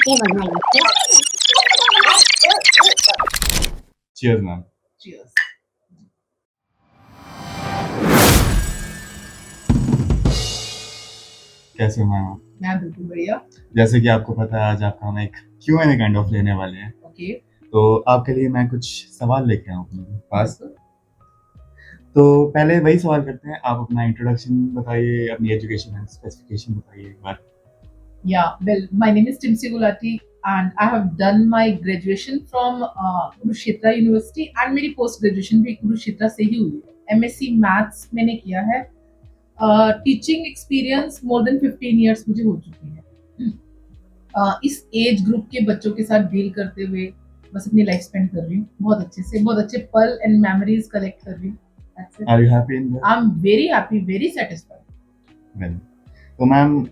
Cheers ma'am. Cheers. कैसे हो ma'am? मैं बिल्कुल बढ़िया। जैसे कि आपको पता है आज आपका हम एक Q&A काइंड ऑफ लेने वाले हैं, ओके, तो आपके लिए मैं कुछ सवाल लेके आया हूँ अपने पास। बिल्कुल। तो पहले वही सवाल करते हैं, आप अपना इंट्रोडक्शन बताइए, अपनी एजुकेशन एंड स्पेसिफिकेशन बताइए एक बार। Yeah, well, my name is Timsi Gulati and I have done my graduation from Kurukshetra University and मेरी पोस्ट ग्रेजुएशन भी कुरुक्षेत्र से ही हुई है। MSc मैथ्स मैंने किया है। Teaching experience more than 15 years मुझे हो चुकी है। इस एज ग्रुप के बच्चों के साथ डील करते हुए बस अपनी लाइफ स्पेंड कर रही हूँ बहुत अच्छे से, बहुत अच्छे पल एंड मेमोरीज कलेक्ट कर रही हूँ। That's it. Are you happy in that? I am very happy, very satisfied. Well, तो ma'am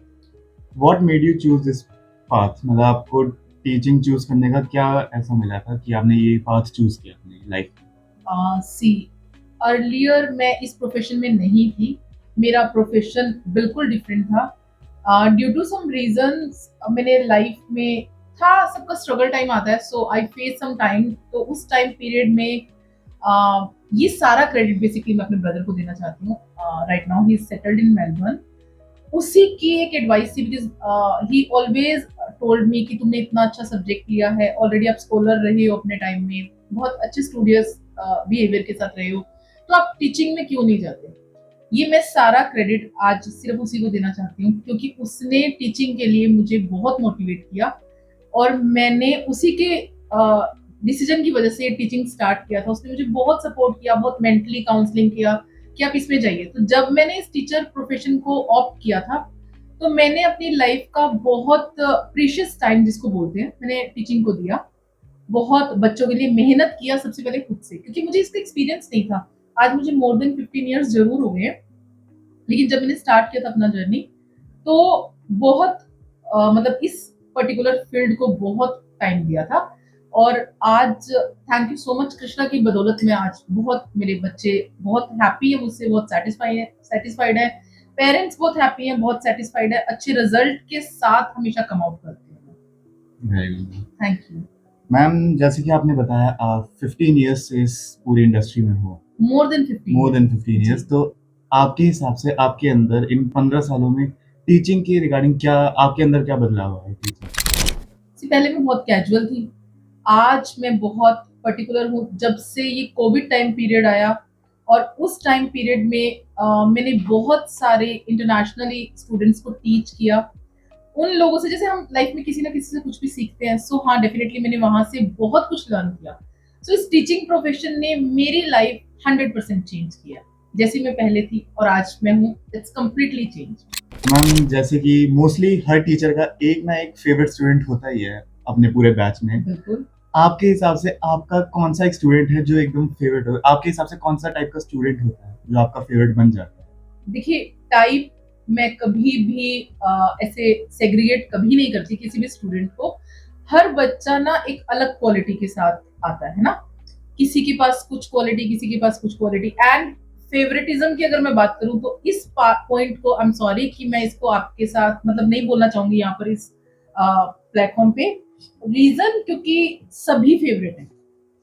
what made you choose this path? मतलब आपको टीचिंग चूज करने का क्या ऐसा मिला था कि आपने ये पाथ चूज किया अपनी लाइफ में? सी अर्लियर मैं इस प्रोफेशन में नहीं थी, मेरा प्रोफेशन बिल्कुल डिफरेंट था। ड्यू टू सम रीजंस मैंने लाइफ में था, सबका स्ट्रगल टाइम आता है, सो आई फेस सम टाइम। तो उस टाइम पीरियड में ये सारा क्रेडिट बेसिकली मैं अपने ब्रदर को देना चाहती हूँ। Right now he is settled in Melbourne. उसी की एक एडवाइस थी, because he always told me कि तुमने इतना अच्छा सब्जेक्ट लिया है, ऑलरेडी आप स्कॉलर रहे हो अपने टाइम में, बहुत अच्छे स्टूडियस बिहेवियर के साथ रहे हो, तो आप टीचिंग में क्यों नहीं जाते। ये मैं सारा क्रेडिट आज सिर्फ उसी को देना चाहती हूँ, क्योंकि उसने टीचिंग के लिए मुझे बहुत मोटिवेट किया और मैंने उसी के डिसीजन की वजह से टीचिंग स्टार्ट किया था। उसने मुझे बहुत सपोर्ट किया, बहुत मेंटली काउंसलिंग किया कि आप इसमें जाइए। तो जब मैंने इस टीचर प्रोफेशन को ऑप्ट किया था, तो मैंने अपनी लाइफ का बहुत प्रीशियस टाइम जिसको बोलते हैं, मैंने टीचिंग को दिया। बहुत बच्चों के लिए मेहनत किया, सबसे पहले खुद से, क्योंकि मुझे इसका एक्सपीरियंस नहीं था। आज मुझे मोर देन 15 इयर्स जरूर हो गए हैं, लेकिन जब मैंने स्टार्ट किया था अपना जर्नी, तो बहुत मतलब इस पर्टिकुलर फील्ड को बहुत टाइम दिया था। और आज thank you so much Krishna की बदौलत में आज बहुत मेरे बच्चे बहुत हैप्पी है मुझसे, बहुत सेटिस्फाइड है। पेरेंट्स बहुत हैप्पी हैं, बहुत सेटिस्फाइड है, अच्छे रिजल्ट के साथ हमेशा कम आउट करते हैं। Very good. Thank you. Ma'am जैसे कि आपने बताया आप 15 इयर्स से इस पूरी इंडस्ट्री में हो, more than 15 more than 15 years, तो आपके हिसाब से आपके अंदर इन 15 सालों में टीचिंग के रिगार्डिंग क्या आपके अंदर क्या बदलाव आया है टीचिंग? से पहले मैं बहुत कैजुअल थी, आज मैं बहुत पर्टिकुलर हूँ। जब से ये कोविड टाइम पीरियड आया और उस टाइम पीरियड में मैंने बहुत सारे इंटरनेशनली स्टूडेंट्स को टीच किया। उन लोगों से, जैसे हम लाइफ में किसी ना किसी से कुछ भी सीखते हैं, सो हाँ डेफिनेटली मैंने वहां से बहुत कुछ लर्न किया। सो इस टीचिंग प्रोफेशन ने मेरी लाइफ 100% चेंज किया। जैसी मैं पहले थी और आज मैं हूँ, इट्स कम्प्लीटली चेंज। मैम जैसे कि मोस्टली हर टीचर का एक ना एक फेवरेट स्टूडेंट होता ही है अपने पूरे बैच में। बिल्कुल। आपके हिसाब से आपका कौन सा एक स्टूडेंट है जो एकदम फेवरेट हो? आपके हिसाब से कौन सा टाइप का स्टूडेंट होता है जो आपका फेवरेट बन जाता है? देखिए, टाइप मैं कभी भी ऐसे सेग्रीगेट कभी नहीं करती किसी भी स्टूडेंट को। हर बच्चा ना एक अलग क्वालिटी के साथ आता है ना, किसी के पास कुछ क्वालिटी, किसी के पास कुछ क्वालिटी। एंड फेवरेटिज्म की अगर मैं बात करूं, तो इस पॉइंट को आई एम सॉरी कि मैं इसको आपके साथ मतलब नहीं बोलना चाहूंगी यहाँ पर इस प्लेटफॉर्म पे। रीजन क्योंकि सभी फेवरेट हैं,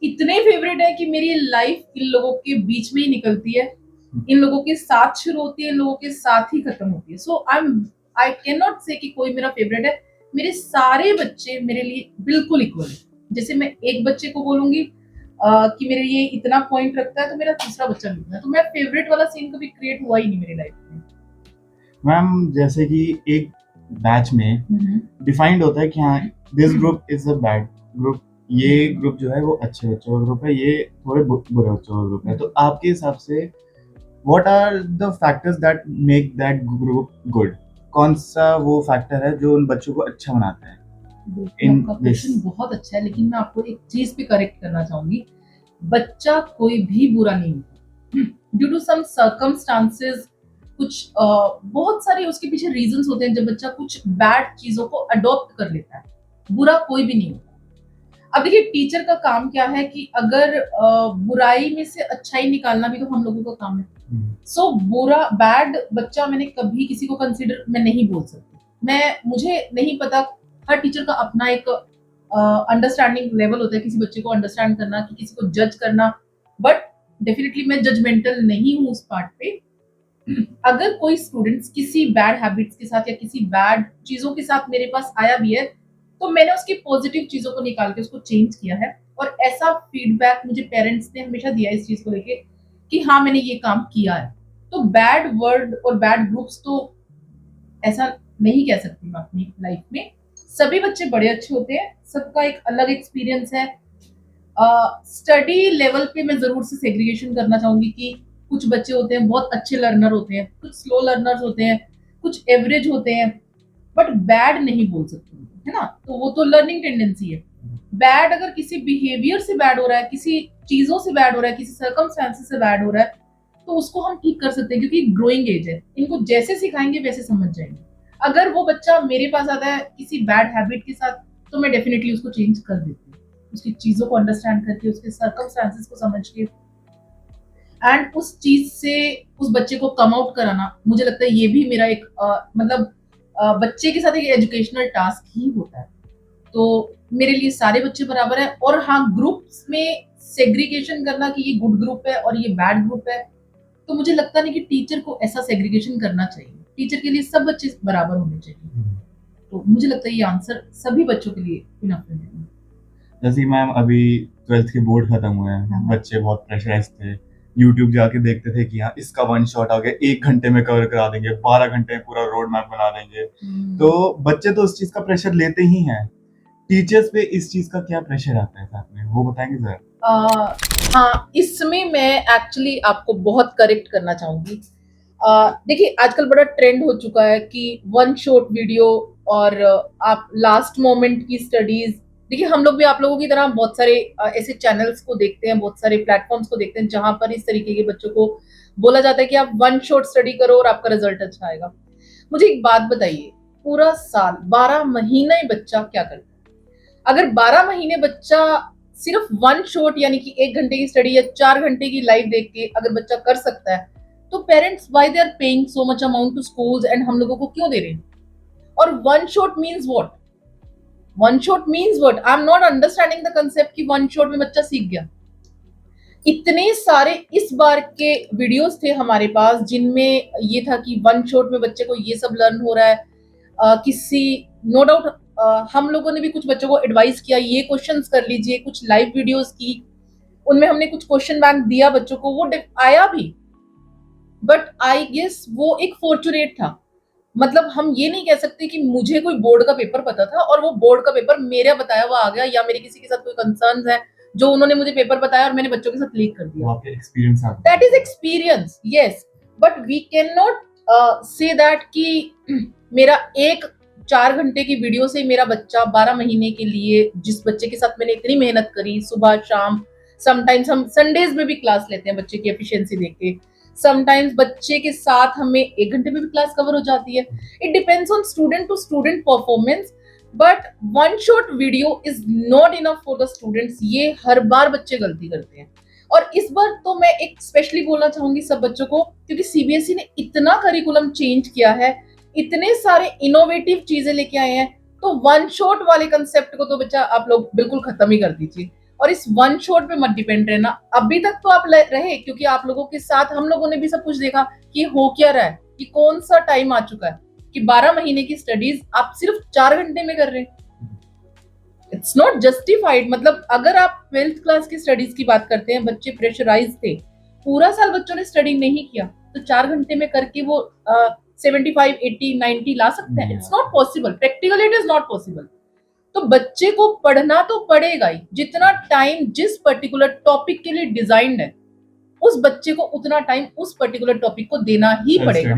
इतने फेवरेट है कि मेरी लाइफ इन लोगों के बीच में ही निकलती है, इन लोगों के साथ शुरू होती है, इन लोगों के साथ ही खत्म होती है। सो आई कैन नॉट से कि कोई मेरा फेवरेट है। मेरे सारे बच्चे मेरे लिए बिल्कुल इक्वल है। जैसे मैं एक बच्चे को बोलूंगी कि मेरे लिए इतना पॉइंट रखता है, तो मेरा तीसरा बच्चा भी है। तो मैं फेवरेट वाला सीन कभी क्रिएट हुआ ही नहीं मेरी लाइफ में। मैम जैसे कि एक बैच में डिफाइंड होता है कि हाँ this group is a bad group, ये ग्रुप जो है वो अच्छे बच्चों का ग्रुप है, ये थोड़े बुरे बच्चों का ग्रुप है। तो आपके हिसाब से what are the factors that make that group good? कौन सा वो फैक्टर है जो उन बच्चों को अच्छा बनाता है? इन आपका दिस क्वेश्चन बहुत अच्छा है, लेकिन मैं आपको एक चीज पे करेक्ट करना चाहूंगी। बच्चा कोई भी बुरा नहीं होता। ड्यू टू सम सर्कमस्टांसेस, कुछ बहुत सारे उसके पीछे रीजंस होते हैं, जब बच्चा कुछ बैड चीजों को अडॉप्ट कर लेता है। बुरा कोई भी नहीं होता। अब देखिए, टीचर का काम क्या है कि अगर बुराई में से अच्छाई निकालना भी तो हम लोगों का काम है। सो बुरा बैड बच्चा मैंने कभी किसी को कंसीडर मैं नहीं बोल सकती। मुझे नहीं पता हर टीचर का अपना एक अंडरस्टैंडिंग लेवल होता है, किसी बच्चे को अंडरस्टैंड करना, कि किसी को जज करना, बट डेफिनेटली मैं जजमेंटल नहीं हूँ उस पार्ट पे। अगर कोई स्टूडेंट्स किसी बैड हैबिट्स के साथ या किसी बैड चीजों के साथ मेरे पास आया भी है, तो मैंने उसकी पॉजिटिव चीजों को निकाल के उसको चेंज किया है, और ऐसा फीडबैक मुझे पेरेंट्स ने हमेशा दिया है इस चीज को लेके कि हाँ मैंने ये काम किया है। तो बैड वर्ड और बैड ग्रुप्स तो ऐसा नहीं कह सकती मैं अपनी लाइफ में। सभी बच्चे बड़े अच्छे होते हैं, सबका एक अलग एक्सपीरियंस है। स्टडी लेवल पे मैं जरूर से सेग्रीगेशन करना चाहूंगी कि कुछ बच्चे होते हैं बहुत अच्छे लर्नर होते हैं, कुछ स्लो लर्नर्स होते हैं, कुछ एवरेज होते हैं, बट बैड नहीं बोल सकते, है ना? तो वो तो लर्निंग टेंडेंसी है। बैड अगर किसी बिहेवियर से बैड हो रहा है, किसी चीजों से बैड हो रहा है, किसी सर्कमस्टेंसेस से बैड हो रहा है, तो उसको हम ठीक कर सकते हैं, क्योंकि ग्रोइंग एज है, इनको जैसे सिखाएंगे वैसे समझ जाएंगे। अगर वो बच्चा मेरे पास आता है किसी बैड हैबिट के साथ, तो मैं डेफिनेटली उसको चेंज कर देती हूँ, उसकी चीजों को अंडरस्टैंड करके, उसके सर्कमस्टेंसेस को समझ के, एंड उस चीज से उस बच्चे को कम आउट कराना, मुझे लगता है ये भी मेरा एक मतलब बच्चे के साथ एक एजुकेशनल टास्क ही होता है। तो मेरे लिए सारे बच्चे बराबर है। और हाँ, ग्रुप्स में सेग्रीगेशन करना कि ये गुड ग्रुप है और ये बैड ग्रुप है, तो मुझे लगता नहीं कि टीचर को ऐसा सेग्रीगेशन करना चाहिए। टीचर के लिए सब बच्चे बराबर होने चाहिए। तो मुझे लगता है ये आंसर सभी बच्चों के लिए इनफ है। जैसे कि मैम अभी 12th के बोर्ड खत्म हुए हैं, हाँ। बच्चे बहुत प्रेशराइज थे, यूट्यूब जाके देखते थे कि हाँ इसका वन शॉट आ गया, 1 घंटे में कवर करा देंगे, 12 घंटे में पूरा रोड मैप बना देंगे। तो बच्चे तो उस चीज का प्रेशर लेते ही हैं, टीचर्स पे इस चीज का क्या प्रेशर आता है साथ में, वो बताएंगे सर? हाँ, इसमें मैं एक्चुअली आपको बहुत करेक्ट करना चाहूंगी। देखिए, आजकल बड़ा ट्रेंड हो चुका है कि वन शॉट वीडियो और आप लास्ट मोमेंट की स्टडीज। देखिए, हम लोग भी आप लोगों की तरह बहुत सारे ऐसे चैनल्स को देखते हैं, बहुत सारे प्लेटफॉर्म्स को देखते हैं जहां पर इस तरीके के बच्चों को बोला जाता है कि आप वन शॉट स्टडी करो और आपका रिजल्ट अच्छा आएगा। मुझे एक बात बताइए, पूरा साल 12 महीने बच्चा क्या करता है? अगर 12 महीने बच्चा सिर्फ वन शॉट यानी कि 1 घंटे की स्टडी या 4 घंटे की लाइव देख के अगर बच्चा कर सकता है, तो parents why they are paying so much amount to schools and हम लोगों को क्यों दे रहे हैं? और one shot means what? One shot means what? I am not understanding the concept कि वन शॉट में बच्चा सीख गया। इतने सारे इस बार के वीडियोस थे हमारे पास जिनमें ये था कि वन शॉट में बच्चे को ये सब लर्न हो रहा है। किसी नो डाउट हम लोगों ने भी कुछ बच्चों को एडवाइस किया, ये क्वेश्चंस कर लीजिए, कुछ लाइव वीडियोस की, उनमें हमने कुछ क्वेश्चन बैंक दिया बच्चों को, वो आया भी। बट आई गेस वो एक फॉर्चुनेट था। मतलब हम ये नहीं कह सकते कि मुझे कोई बोर्ड का पेपर पता था और वो बोर्ड का पेपर मेरा बताया हुआ आ गया, या मेरे किसी के साथ कोई कंसर्न्स है जो उन्होंने मुझे पेपर बताया और मैंने बच्चों के साथ लीक कर दिया। That is experience, yes, but we can not say that कि मेरा एक 4 घंटे की वीडियो से मेरा बच्चा 12 महीने के लिए, जिस बच्चे के साथ मैंने इतनी मेहनत करी, सुबह शाम, समटाइम्स हम संडेज में भी क्लास लेते हैं बच्चे की एफिशिएंसी देख के, समटाइम्स बच्चे के साथ हमें 1 घंटे में भी क्लास कवर हो जाती है। It depends on student to student performance, but one shot video is not enough for the students. ये हर बार बच्चे गलती करते हैं, और इस बार तो मैं एक स्पेशली बोलना चाहूंगी सब बच्चों को, क्योंकि सीबीएसई ने इतना करिकुलम चेंज किया है, इतने सारे इनोवेटिव चीजें लेके आए हैं, तो वन शॉट वाले कंसेप्ट को तो बच्चा आप लोग बिल्कुल खत्म ही कर दीजिए, और इस वन शॉट पे मत डिपेंड रहना। अभी तक तो आप रहे, क्योंकि आप लोगों के साथ हम लोगों ने भी सब कुछ देखा कि हो क्या रहा है, कि कौन सा टाइम आ चुका है कि 12 महीने की स्टडीज आप सिर्फ 4 घंटे में कर रहे हैं। It's not justified. मतलब अगर आप 12th क्लास की स्टडीज की बात करते हैं, बच्चे प्रेशराइज थे, पूरा साल बच्चों ने स्टडी नहीं किया, तो 4 घंटे में करके वो 75, 80, 90 ला सकते हैं? It's not possible, practically it is not possible. तो बच्चे को पढ़ना तो पड़ेगा ही, जितना टाइम जिस पर्टिकुलर टॉपिक के लिए डिजाइंड है, उस बच्चे को उतना टाइम उस पर्टिकुलर टॉपिक को देना ही पड़ेगा,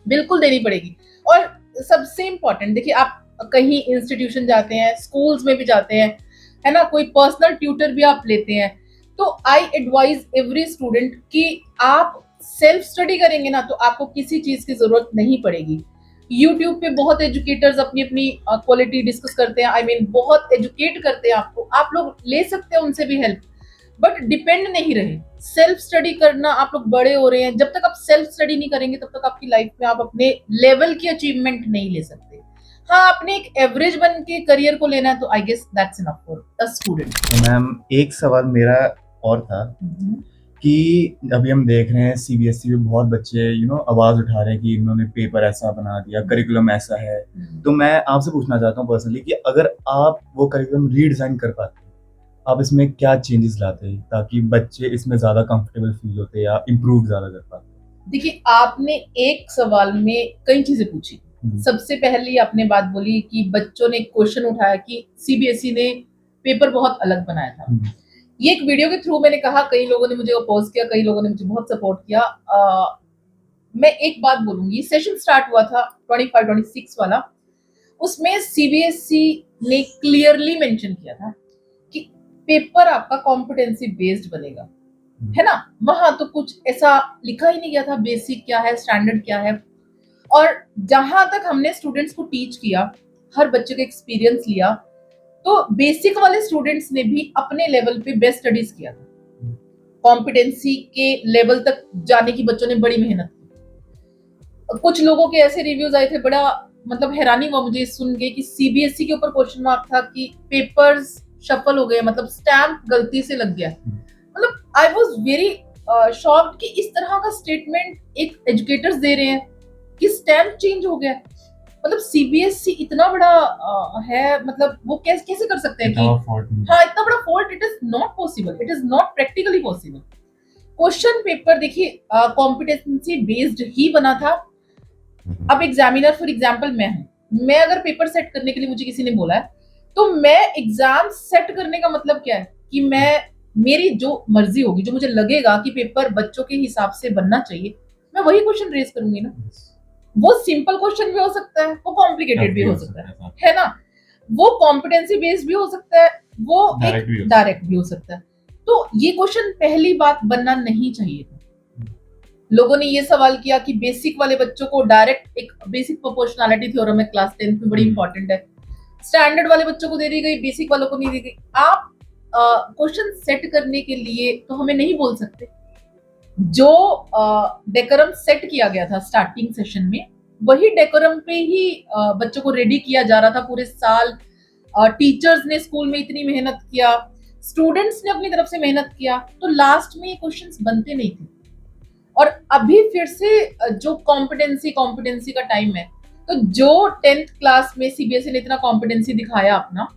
बिल्कुल देनी पड़ेगी। और सबसे इंपॉर्टेंट, देखिए आप कहीं इंस्टीट्यूशन जाते हैं, स्कूल्स में भी जाते हैं, है ना, कोई पर्सनल ट्यूटर भी आप लेते हैं, तो आई एडवाइज एवरी स्टूडेंट कि आप सेल्फ स्टडी करेंगे ना, तो आपको किसी चीज की जरूरत नहीं पड़ेगी। यूट्यूब पे बहुत एजुकेटर्स अपनी अपनी क्वालिटी डिस्कस करते हैं, आई मीन बहुत एजुकेट करते हैं आपको, आप लोग ले सकते हैं उनसे भी हेल्प, बट डिपेंड नहीं रहे। सेल्फ स्टडी करना, आप लोग बड़े हो रहे हैं, जब तक आप सेल्फ स्टडी नहीं करेंगे तब तक आपकी लाइफ में आप अपने लेवल की अचीवमेंट नहीं ले सकते। हाँ, आपने एक एवरेज बन के करियर को लेना है तो I guess that's enough for a student. तो मैम एक सवाल मेरा और था कि अभी हम देख रहे हैं सीबीएसई में बहुत बच्चे आवाज उठा रहे हैं कि इन्होंने पेपर ऐसा बना दिया, करिकुलम ऐसा है। तो मैं आपसे पूछना चाहता हूँ पर्सनली कि अगर आप वो करिकुलम रीडिजाइन कर पाते, आप इसमें क्या चेंजेस लाते ताकि बच्चे इसमें ज्यादा कंफर्टेबल फील होते या इम्प्रूव ज्यादा कर पाते? देखिए, आपने एक सवाल में कई चीजें पूछी। सबसे पहली आपने बात बोली कि बच्चों ने क्वेश्चन उठाया कि सीबीएसई ने पेपर बहुत अलग बनाया था। ये एक वीडियो के थ्रू मैंने कहा, कई लोगों ने मुझे अपोज किया, कई लोगों ने मुझे बहुत सपोर्ट किया। मैं एक बात बोलूंगी, सेशन स्टार्ट हुआ था 25-26 वाला, उसमें सीबीएसई ने क्लियरली मेंशन किया था कि पेपर आपका कॉम्पिटेंसी बेस्ड बनेगा, है ना। वहां तो कुछ ऐसा लिखा ही नहीं गया था बेसिक क्या है, स्टैंडर्ड क्या है। और जहां तक हमने स्टूडेंट्स को टीच किया, हर बच्चे का एक्सपीरियंस लिया, तो बेसिक वाले स्टूडेंट्स ने भी अपने लेवल पे बेस्ट स्टडीज किया था। कॉम्पिटेंसी के लेवल तक जाने की बच्चों ने बड़ी मेहनत की। कुछ लोगों के ऐसे रिव्यूज आए थे, बड़ा मतलब हैरानी हुआ मुझे सुन के कि सीबीएसई के ऊपर क्वेश्चन मार्क था कि पेपर्स शफल हो गए, मतलब स्टैम्प गलती से लग गया। मतलब आई वाज वेरी शॉक्ड कि इस तरह का स्टेटमेंट एक एजुकेटर्स दे रहे हैं कि स्टैम्प चेंज हो गया। मतलब सीबीएसई इतना बड़ा है, मतलब वो कैसे कैसे कर सकते हैं कि हाँ इतना बड़ा fault, it is not possible, it is not practically possible. Question paper देखिए कॉम्पिटेंसी बेस्ड ही बना था। अब एग्जामिनर फॉर एग्जाम्पल मैं हूं, मैं अगर पेपर सेट करने के लिए मुझे किसी ने बोला है, तो मैं एग्जाम सेट करने का मतलब क्या है कि मैं मेरी जो मर्जी होगी, जो मुझे लगेगा कि पेपर बच्चों के हिसाब से बनना चाहिए, मैं वही क्वेश्चन रेज करूंगी ना। वो सिंपल क्वेश्चन भी हो सकता है, वो कॉम्प्लिकेटेड भी हो सकता है ना। वो कॉम्पिटेंसी बेस्ड भी हो सकता है, वो डायरेक्ट भी हो सकता है। तो ये क्वेश्चन पहली बात बनना नहीं चाहिए था। लोगों ने ये सवाल किया कि बेसिक वाले बच्चों को डायरेक्ट, एक बेसिक प्रोपोर्शनैलिटी थ्योरम है क्लास 10th में, बड़ी इंपॉर्टेंट है, स्टैंडर्ड वाले बच्चों को दे दी गई, बेसिक वालों को नहीं दी गई। आप क्वेश्चन सेट करने के लिए तो हमें नहीं बोल सकते। जो डेकोरम सेट किया गया था स्टार्टिंग सेशन में, वही डेकोरम पे ही बच्चों को रेडी किया जा रहा था पूरे साल। टीचर्स ने स्कूल में इतनी मेहनत किया, स्टूडेंट्स ने अपनी तरफ से मेहनत किया, तो लास्ट में ये क्वेश्चंस बनते नहीं थे। और अभी फिर से जो कॉम्पिटेंसी का टाइम है, तो जो 10th क्लास में सीबीएसई ने इतना कॉम्पिटेंसी दिखाया अपना,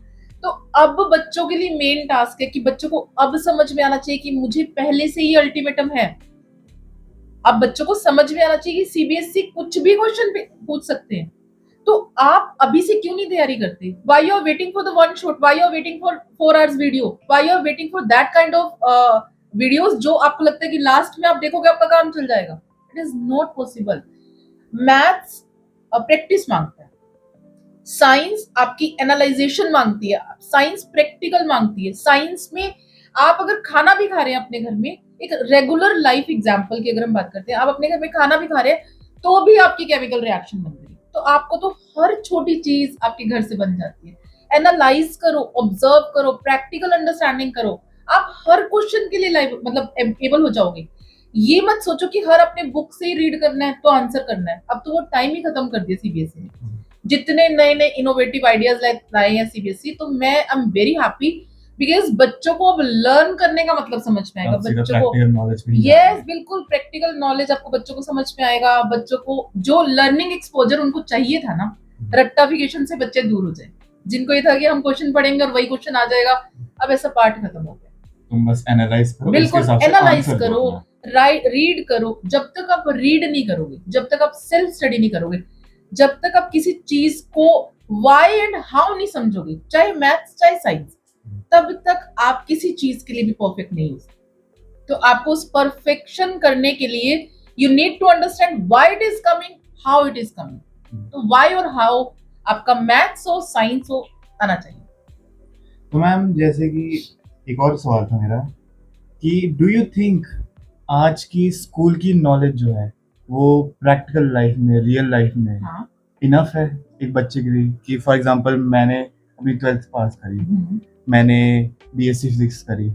तो अब बच्चों के लिए मेन टास्क है कि बच्चों को अब समझ में आना चाहिए कि मुझे पहले से ही अल्टीमेटम है। अब बच्चों को समझ में आना चाहिए कि सीबीएसई कुछ भी क्वेश्चन पूछ सकते हैं। तो आप अभी से क्यों नहीं तैयारी करते? Why you are waiting for the one shot, why you are waiting for 4 hours video, why you are waiting for that kind of videos जो आपको लगता है कि लास्ट में आप देखोगे आपका काम चल जाएगा। It is not possible. Maths practice मांगता है, साइंस आपकी एनालाइजेशन मांगती है, साइंस प्रैक्टिकल मांगती है। साइंस में आप अगर खाना भी खा रहे हैं अपने घर में, एक रेगुलर लाइफ एग्जांपल की अगर हम बात करते हैं, आप अपने घर में खाना भी खा रहे हैं तो भी आपकी केमिकल रिएक्शन बन रही है, तो आपको तो हर छोटी चीज आपके घर से बन जाती है। एनालाइज करो, ऑब्जर्व करो, प्रैक्टिकल अंडरस्टैंडिंग करो, आप हर क्वेश्चन के लिए लाइव मतलब एबल हो जाओगे। ये मत सोचो कि हर अपने बुक से ही रीड करना है तो आंसर करना है। अब तो वो टाइम ही खत्म कर दिया सीबीएसई ने, जितने नए नए इनोवेटिव आइडियाज लाए हैं सीबीएसई, तो मैं आई एम वेरी हैप्पी बिकॉज बच्चों को अब लर्न करने का मतलब समझ में आएगा। बच्चों को यस बिल्कुल प्रैक्टिकल नॉलेज आपको बच्चों को समझ में आएगा। बच्चों को जो लर्निंग एक्सपोजर उनको चाहिए था ना, रट्टाफिकेशन से बच्चे दूर हो जाए। जिनको ये था कि हम क्वेश्चन पढ़ेंगे और वही क्वेश्चन आ जाएगा, अब ऐसा पार्ट खत्म हो गया। तुम बस एनालाइज करो, बिल्कुल एनालाइज करो, रीड करो। जब तक आप रीड नहीं करोगे, जब तक आप सेल्फ स्टडी नहीं करोगे, जब तक आप किसी चीज को व्हाई एंड हाउ नहीं समझोगे, चाहे मैथ्स चाहे साइंस, तब तक आप किसी चीज के लिए भी परफेक्ट नहीं हो सकते। तो आपको उस परफेक्शन करने के लिए you need to understand why it is coming, how it is coming. तो व्हाई और हाउ आपका मैथ्स हो साइंस हो आना चाहिए। तो मैम जैसे कि एक और सवाल था मेरा कि डू यू थिंक आज की स्कूल की नॉलेज जो है वो प्रैक्टिकल लाइफ में, रियल लाइफ में इनफ है एक बच्चे के लिए? कि फॉर एग्जांपल मैंने अपनी 12th पास करी, मैंने बीएससी फिजिक्स करी,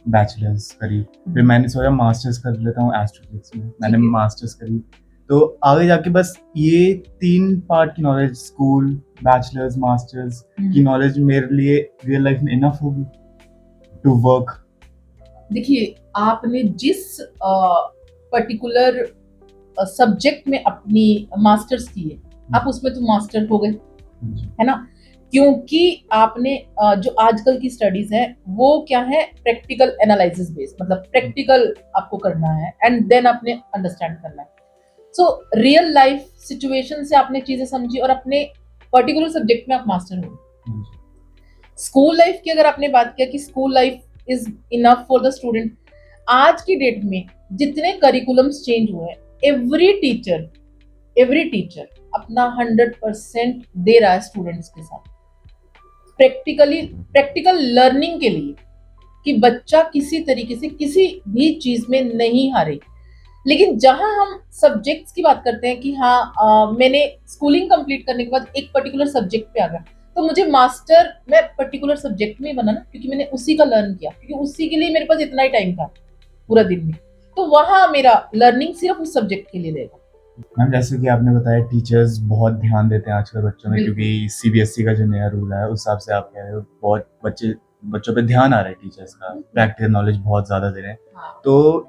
बैचलर्स करी, फिर मैंने सोचा मास्टर्स कर लेता हूँ एस्ट्रोफिजिक्स में, मैंने मास्टर्स करी, तो आगे जाके बस ये 3 पार्ट की नॉलेज, स्कूल, बैचलर्स, मास्टर्स की नॉलेज मेरे लिए रियल लाइफ में इनफ होगी टू वर्क। देखिए, आपने जिस पर्टिकुलर सब्जेक्ट में अपनी मास्टर्स की है, आप उसमें तो मास्टर हो गए, है ना? क्योंकि आपने जो आजकल की स्टडीज है वो क्या है, प्रैक्टिकल एनालिसिस बेस्ड, मतलब प्रैक्टिकल आपको करना है एंड देन आपने अंडरस्टैंड करना है। सो रियल लाइफ सिचुएशन से आपने चीजें समझी और अपने पर्टिकुलर सब्जेक्ट में आप मास्टर हो। स्कूल लाइफ की अगर आपने बात किया कि school life is enough for the student, आज की डेट में जितने करिकुलम्स चेंज हुए हैं, एवरी टीचर अपना 100% दे रहा है स्टूडेंट्स के साथ, प्रैक्टिकल लर्निंग के लिए, कि बच्चा किसी तरीके से किसी भी चीज में नहीं हारे। लेकिन जहां हम सब्जेक्ट्स की बात करते हैं कि हाँ, मैंने स्कूलिंग कंप्लीट करने के बाद एक पर्टिकुलर सब्जेक्ट पे आ गया, तो मुझे मास्टर मैं पर्टिकुलर सब्जेक्ट में ही बना ना, क्योंकि मैंने उसी का लर्न किया, क्योंकि उसी के लिए मेरे पास इतना ही टाइम था पूरा दिन में, तो वहां मेरा लर्निंग सिर्फ उस सब्जेक्ट के लिए रहेगा। मैम जैसे कि आपने बताया टीचर्स बहुत ध्यान देते हैं आजकल बच्चों में, क्योंकि सीबीएसई का जो नया रूल है उस हिसाब से आप कह रहे हो बहुत बच्चों पे ध्यान आ रहा है टीचर्स का, प्रैक्टिकल नॉलेज बहुत ज़्यादा दे रहे हैं। हाँ। तो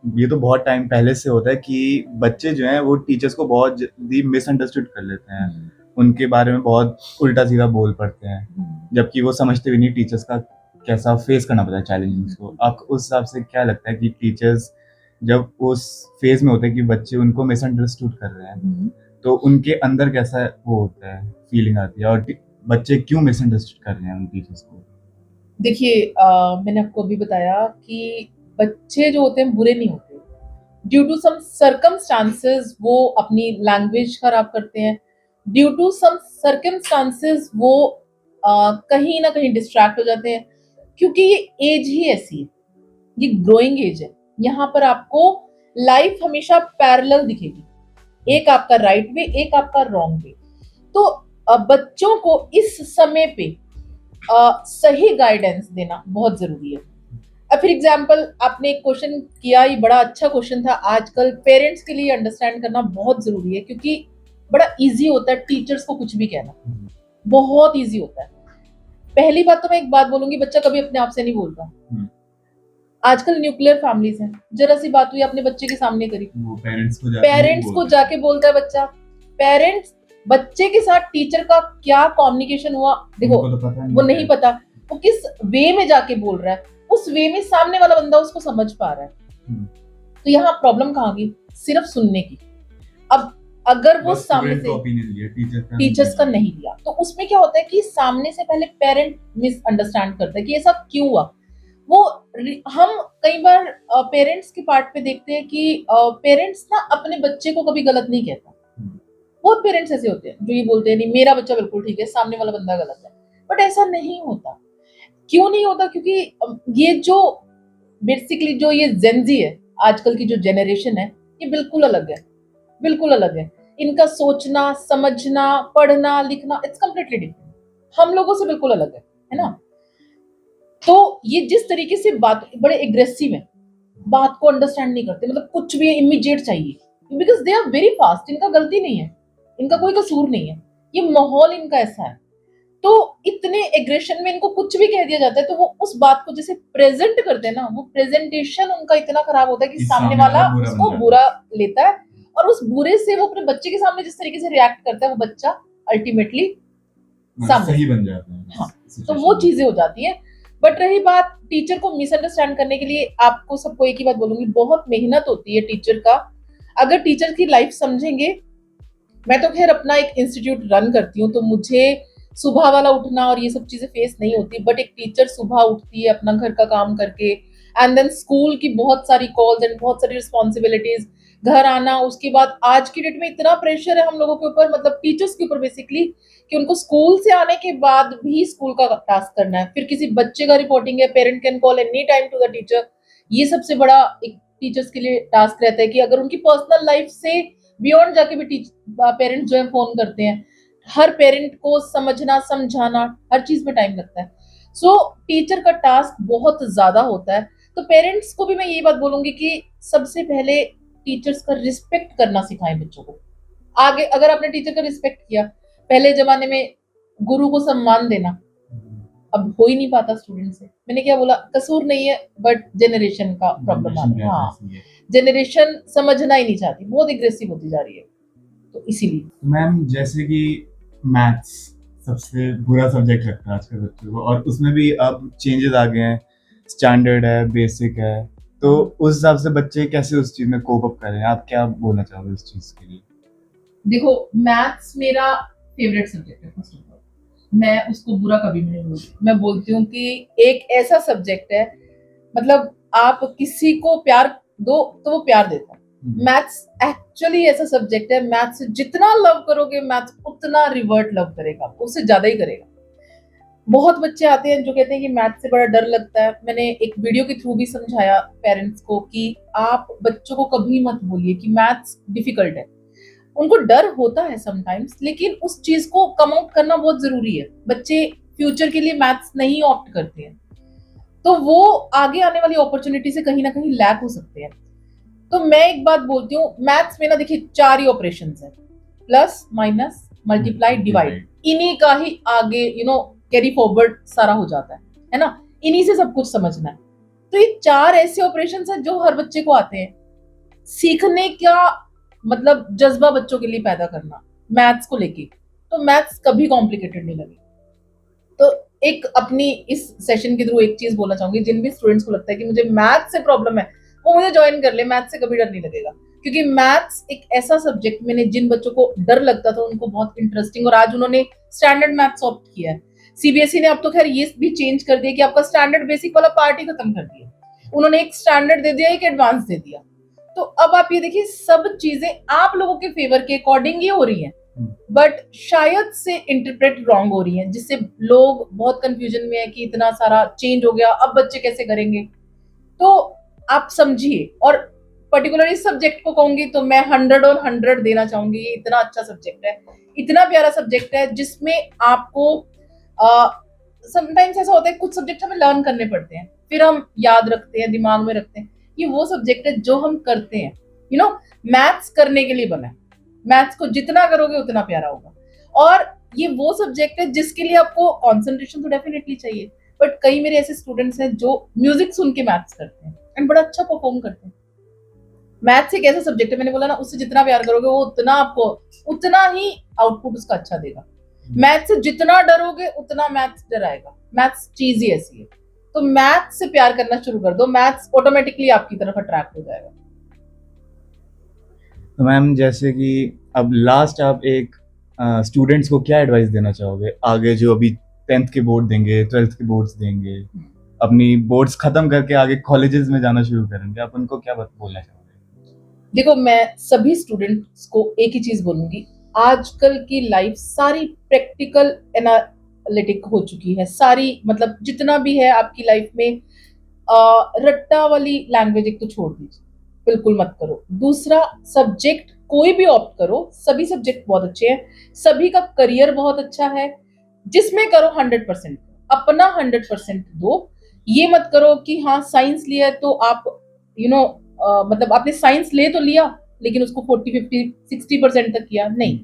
ये तो बहुत टाइम पहले से होता है कि बच्चे जो हैं वो टीचर्स को बहुत जल्दी मिसअंडरस्टूड कर लेते हैं, उनके बारे में बहुत उल्टा सीधा बोल पड़ते हैं, जबकि वो समझते भी नहीं टीचर्स का कैसा फेस करना पड़ता है चैलेंजेस को। आपको उस हिसाब से क्या लगता है कि टीचर्स जब उस फेज में होते हैं कि बच्चे उनको मिसअंडरस्टूड कर रहे हैं, तो उनके अंदर कैसा वो होता है, फीलिंग आती है, और बच्चे क्यों मिसअंडरस्टूड कर रहे हैं उन टीचर्स को? देखिए, मैंने आपको अभी बताया कि बच्चे जो होते हैं बुरे नहीं होते, ड्यू टू सम सर्कमस्टांसेस वो अपनी लैंग्वेज खराब करते हैं, ड्यू टू सम सर्कमस्टांसेस वो कहीं ना कहीं डिस्ट्रैक्ट हो जाते हैं, क्योंकि ये एज ही ऐसी है, ये ग्रोइंग एज है। यहाँ पर आपको लाइफ हमेशा पैरेलल दिखेगी, एक आपका राइट वे, एक आपका रॉन्ग वे। तो बच्चों को इस समय पे सही गाइडेंस देना बहुत जरूरी है। अब फॉर एग्जाम्पल आपने एक क्वेश्चन किया, ये बड़ा अच्छा क्वेश्चन था। आजकल पेरेंट्स के लिए अंडरस्टैंड करना बहुत जरूरी है, क्योंकि बड़ा इजी होता है टीचर्स को कुछ भी कहना, बहुत इजी होता है। पहली बात तो मैं एक बात बोलूंगी, बच्चा कभी अपने आप से नहीं बोलता। आजकल न्यूक्लियर फैमिलीज हैं, जरा सी बात हुई अपने बच्चे के सामने करी, वो पेरेंट्स को जाके बोलता है बच्चा। पेरेंट्स बच्चे के साथ टीचर का क्या कम्युनिकेशन हुआ, देखो वो नहीं पता, वो किस वे में जाके बोल रहा है, उस वे में सामने वाला बंदा उसको समझ पा रहा है। तो यहाँ प्रॉब्लम कहाँ की, सिर्फ सुनने की। अब अगर वो सामने से टीचर्स का नहीं लिया, तो उसमें क्या होता है कि सामने से पहले पेरेंट मिसअंडरस्टैंड करता है कि ऐसा क्यों हुआ। वो हम कई बार पेरेंट्स के पार्ट पे देखते हैं कि पेरेंट्स ना अपने बच्चे को कभी गलत नहीं कहता। बहुत पेरेंट्स ऐसे होते हैं जो ये बोलते हैं नहीं मेरा बच्चा बिल्कुल ठीक है, सामने वाला बंदा गलत है। बट ऐसा नहीं होता। क्यों नहीं होता? क्योंकि ये जो बेसिकली जो ये जेनजी है, आजकल की जो जेनरेशन है, ये बिल्कुल अलग है, बिल्कुल अलग है। इनका सोचना, समझना, पढ़ना, लिखना इट्स कम्प्लीटली डिफरेंट, हम लोगों से बिल्कुल अलग है ना। तो ये जिस तरीके से बात, बड़े एग्रेसिव है, बात को अंडरस्टैंड नहीं करते, मतलब कुछ भी इमीडिएट चाहिए, because they are very fast. इनका गलती नहीं है, इनका कोई कसूर नहीं है, ये माहौल इनका ऐसा है। तो इतने एग्रेशन में इनको कुछ भी कह दिया जाता है, तो वो उस बात को जैसे प्रेजेंट करते हैं ना, वो प्रेजेंटेशन उनका इतना खराब होता है कि सामने वाला उसको बुरा लेता है, और उस बुरे से वो अपने बच्चे के सामने जिस तरीके से रिएक्ट करता है, वो बच्चा अल्टीमेटली सही बन जाता है। हाँ, तो वो चीजें हो जाती है। बट रही बात टीचर को मिसअंडरस्टैंड करने के लिए, आपको सबको एक ही बात बोलूंगी, बहुत मेहनत होती है टीचर का। अगर टीचर की लाइफ समझेंगे, मैं तो खैर अपना एक इंस्टीट्यूट रन करती हूँ, तो मुझे सुबह वाला उठना और ये सब चीजें फेस नहीं होती। बट एक टीचर सुबह उठती है अपना घर का काम करके, एंड देन स्कूल की बहुत सारी कॉल्स एंड बहुत सारी रिस्पॉन्सिबिलिटीज, घर आना, उसके बाद आज की डेट में इतना प्रेशर है हम लोगों के ऊपर, मतलब टीचर्स के ऊपर बेसिकली, कि उनको स्कूल से आने के बाद भी स्कूल का टास्क करना है, फिर किसी बच्चे का रिपोर्टिंग है, parent can call any time to the teacher. ये सबसे बड़ा एक टीचर्स के लिए टास्क रहता है कि अगर उनकी पर्सनल लाइफ से बियॉन्ड जाके भी पेरेंट्स जो है फोन करते हैं, हर पेरेंट को समझना, समझाना, हर चीज में टाइम लगता है। सो टीचर का टास्क बहुत ज्यादा होता है। तो पेरेंट्स को भी मैं ये बात बोलूंगी कि सबसे पहले टीचर्स का रिस्पेक्ट करना सिखाएं बच्चों को। आगे अगर आपने टीचर का रिस्पेक्ट किया, पहले जमाने में गुरु को सम्मान देना, अब हो ही नहीं पाता स्टूडेंट से। मैंने क्या बोला, कसूर नहीं है, बट जनरेशन का प्रॉब्लम आ रहा है। हाँ, जनरेशन समझना ही नहीं चाहती, बहुत एग्रेसिव होती जा रही है, तो इसीलिए। मैम जैसे कि मैथ्स सबसे बुरा सब्जेक्ट लगता है आजकल बच्चों को, और उसमें भी अब चेंजेस आ गए हैं, स्टैंडर्ड है, बेसिक है, तो उस हिसाब से बच्चे कैसे उस चीज में कोप अप करें? आप क्या बोलना चाहोगे इस चीज के लिए? देखो, मैथ्स मेरा फेवरेट सब्जेक्ट है, फर्स्ट ऑफ ऑल मैं उसको बुरा कभी भी नहीं बोलती। मैं बोलती हूँ कि एक ऐसा सब्जेक्ट है, मतलब आप किसी को प्यार दो तो वो प्यार देता है। मैथ्स एक्चुअली ऐसा सब्जेक्ट है, मैथ्स जितना लव करोगे मैथ्स उतना रिवर्ट लव करेगा, उससे ज्यादा ही करेगा। बहुत बच्चे आते हैं जो कहते हैं कि मैथ्स से बड़ा डर लगता है। मैंने एक वीडियो के थ्रू भी समझाया पेरेंट्स को कि आप बच्चों को कभी मत बोलिए कि मैथ्स डिफिकल्ट है। उनको डर होता है समटाइम्स, लेकिन उस चीज को कम आउट करना बहुत जरूरी है। बच्चे फ्यूचर के लिए मैथ्स नहीं ऑप्ट करते हैं, तो वो आगे आने वाली अपॉर्चुनिटी से कहीं ना कहीं लैक हो सकते हैं। तो मैं एक बात बोलती हूँ, मैथ्स में ना देखिए 4 ही ऑपरेशंस है, प्लस माइनस मल्टीप्लाई डिवाइड। इन्हीं का ही आगे कैरी फॉरवर्ड सारा हो जाता है ना, इन्हीं से सब कुछ समझना है। तो ये 4 ऐसे ऑपरेशंस हैं जो हर बच्चे को आते हैं। सीखने का मतलब जज्बा बच्चों के लिए पैदा करना मैथ्स को लेके, तो मैथ्स कभी कॉम्प्लिकेटेड नहीं लगी। तो एक अपनी इस सेशन के थ्रू एक चीज बोलना चाहूंगी, जिन भी स्टूडेंट्स को लगता है कि मुझे मैथ्स से प्रॉब्लम है, वो मुझे ज्वाइन कर ले, मैथ्स से कभी डर नहीं लगेगा। क्योंकि मैथ्स एक ऐसा सब्जेक्ट, मैंने जिन बच्चों को डर लगता था उनको बहुत इंटरेस्टिंग, और आज उन्होंने स्टैंडर्ड मैथ्स ऑप्ट किया है। सीबीएसई ने अब तो खैर ये भी चेंज कर दिया कि आपका स्टैंडर्ड बेसिक वाला पार्ट ही खत्म कर दिया, उन्होंने एक स्टैंडर्ड दे दिया, एक एडवांस दे दिया। तो अब आप ये देखिए, सब चीजें आप लोगों के फेवर के अकॉर्डिंग ही हो रही हैं, बट शायद से इंटरप्रेट रॉन्ग हो रही हैं, जिससे लोग बहुत कंफ्यूजन में है कि इतना सारा चेंज हो गया, अब बच्चे कैसे करेंगे। तो आप समझिए, और पर्टिकुलर इस सब्जेक्ट को कहूंगी तो मैं 100 और 100 देना चाहूंगी। ये इतना अच्छा सब्जेक्ट है, इतना प्यारा सब्जेक्ट है, जिसमें आपको समटाइम्स ऐसा होता है कुछ सब्जेक्ट हमें लर्न करने पड़ते हैं, फिर हम याद रखते हैं, दिमाग में रखते हैं। ये वो सब्जेक्ट है जो हम करते हैं, मैथ्स करने के लिए बना है। मैथ्स को जितना करोगे उतना प्यारा होगा। और ये वो सब्जेक्ट है जिसके लिए आपको कंसंट्रेशन तो डेफिनेटली चाहिए, बट कई मेरे ऐसे स्टूडेंट्स हैं जो म्यूजिक सुन के मैथ्स करते हैं एंड बड़ा अच्छा परफॉर्म करते हैं। मैथ्स एक ऐसा सब्जेक्ट है, मैंने बोला ना, उससे जितना प्यार करोगे वो उतना आपको उतना ही आउटपुट उसका अच्छा देगा। मैथ्स से जितना डरोगे उतना मैथ्स डराएगा। मैथ्स चीज ही ऐसी है, तो मैथ्स से प्यार करना शुरू कर दो, मैथ्स ऑटोमेटिकली आपकी तरफ अट्रैक्ट हो जाएगा। तो मैम जैसे कि अब लास्ट आप एक स्टूडेंट्स को क्या एडवाइस देना चाहोगे आगे, जो अभी 10th के बोर्ड देंगे, 12th के बोर्ड्स देंगे, अपनी बोर्ड्स खत्म करके आगे कॉलेजेस में जाना शुरू करेंगे, आप उनको क्या बोलना चाहोगे? देखो, मैं सभी स्टूडेंट्स को एक ही चीज बोलूंगी, आजकल की लाइफ सारी प्रैक्टिकल एनालिटिक हो चुकी है। सारी मतलब जितना भी है आपकी लाइफ में, रट्टा वाली लैंग्वेज एक तो छोड़ दीजिए, बिल्कुल मत करो। दूसरा, सब्जेक्ट कोई भी ऑप्ट करो, सभी सब्जेक्ट बहुत अच्छे हैं, सभी का करियर बहुत अच्छा है, जिसमें करो 100%, अपना 100% दो। ये मत करो कि हाँ साइंस लिया है तो आप मतलब आपने साइंस ले तो लिया लेकिन उसको 40, 50, 60% तक किया नहीं।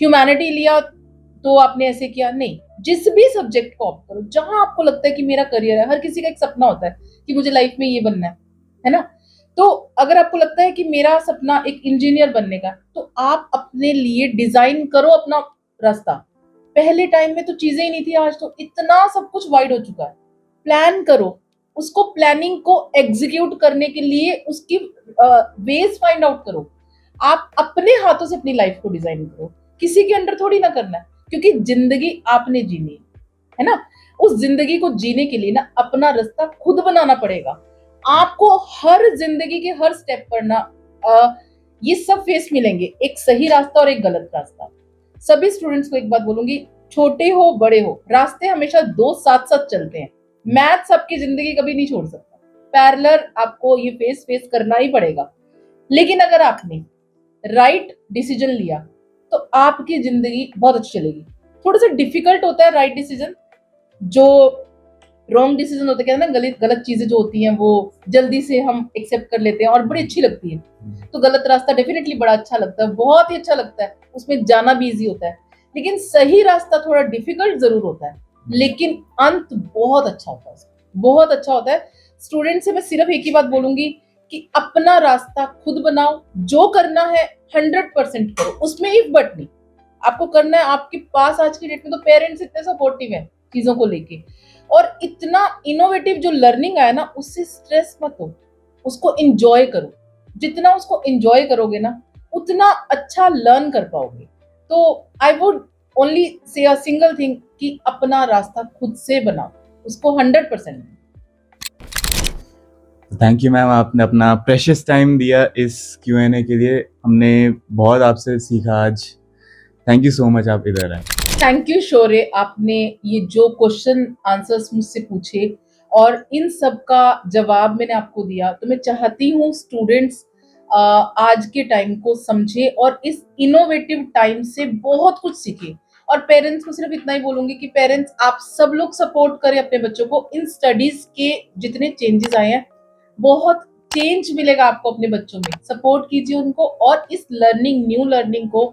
ह्यूमैनिटी लिया तो आपने ऐसे किया नहीं। जिस भी सब्जेक्ट को ऑप्ट करो, जहां आपको लगता है कि मेरा करियर है, हर किसी का एक सपना होता है कि मुझे लाइफ में ये बनना है ना। तो अगर आपको लगता है कि मेरा सपना एक इंजीनियर बनने का, तो आप अपने लिए डिजाइन करो अपना रास्ता। पहले टाइम में तो चीजें ही नहीं थी, आज तो इतना सब कुछ वाइड हो चुका है। प्लान करो, उसको प्लानिंग को एग्जीक्यूट करने के लिए उसकी वेज फाइंड आउट करो। आप अपने हाथों से अपनी लाइफ को डिजाइन करो, किसी के अंडर थोड़ी ना करना है, क्योंकि जिंदगी आपने जीनी है ना। उस जिंदगी को जीने के लिए ना अपना रास्ता खुद बनाना पड़ेगा आपको। हर जिंदगी के हर स्टेप पर ना ये सब फेस मिलेंगे, एक सही रास्ता और एक गलत रास्ता। सभी स्टूडेंट्स को एक बात बोलूंगी, छोटे हो बड़े हो, रास्ते हमेशा दो साथ साथ चलते हैं। मैथ्स आपकी जिंदगी कभी नहीं छोड़ सकता, पैरेलल आपको ये फेस करना ही पड़ेगा। लेकिन अगर आपने राइट डिसीजन लिया तो आपकी जिंदगी बहुत अच्छी चलेगी। थोड़ा सा डिफिकल्ट होता है राइट डिसीजन, जो रॉन्ग डिसीजन होते हैं ना, गलत गलत चीजें जो होती हैं वो जल्दी से हम एक्सेप्ट कर लेते हैं और बड़ी अच्छी लगती है। तो गलत रास्ता डेफिनेटली बड़ा अच्छा लगता है, बहुत ही अच्छा लगता है, उसमें जाना भी इजी होता है। लेकिन सही रास्ता थोड़ा डिफिकल्ट जरूर होता है, लेकिन अंत बहुत अच्छा होता है, बहुत अच्छा होता है। स्टूडेंट से मैं सिर्फ एक ही बात बोलूंगी कि अपना रास्ता खुद बनाओ, जो करना है 100% करो, उसमें इफ बट नहीं। आपको करना है, आपके पास आज की डेट में तो पेरेंट्स इतने सपोर्टिव हैं चीजों को लेके, और इतना इनोवेटिव जो लर्निंग आया ना, उससे स्ट्रेस मत हो, उसको एंजॉय करो। जितना उसको एंजॉय करोगे ना, उतना अच्छा लर्न कर पाओगे। तो I would only say a single thing कि अपना रास्ता खुद से बनाओ, उसको 100%। थैंक यू मैम, आपने अपना प्रेशियस टाइम दिया इस Q&A के लिए। हमने बहुत आपसे सीखा आज। थैंक यू सो मच, आप इधर आए। थैंक यू शौर्य, आपने ये जो क्वेश्चन आंसर्स मुझसे पूछे और इन सब का जवाब मैंने आपको दिया, तो मैं चाहती हूँ स्टूडेंट्स आज के टाइम को समझे और इस इनोवेटिव टाइम से बहुत कुछ सीखे। और पेरेंट्स को सिर्फ इतना ही बोलूंगी कि पेरेंट्स आप सब लोग सपोर्ट करें अपने बच्चों को। इन स्टडीज के जितने चेंजेस आए हैं, बहुत चेंज मिलेगा आपको अपने बच्चों में, सपोर्ट कीजिए उनको और इस लर्निंग, न्यू लर्निंग को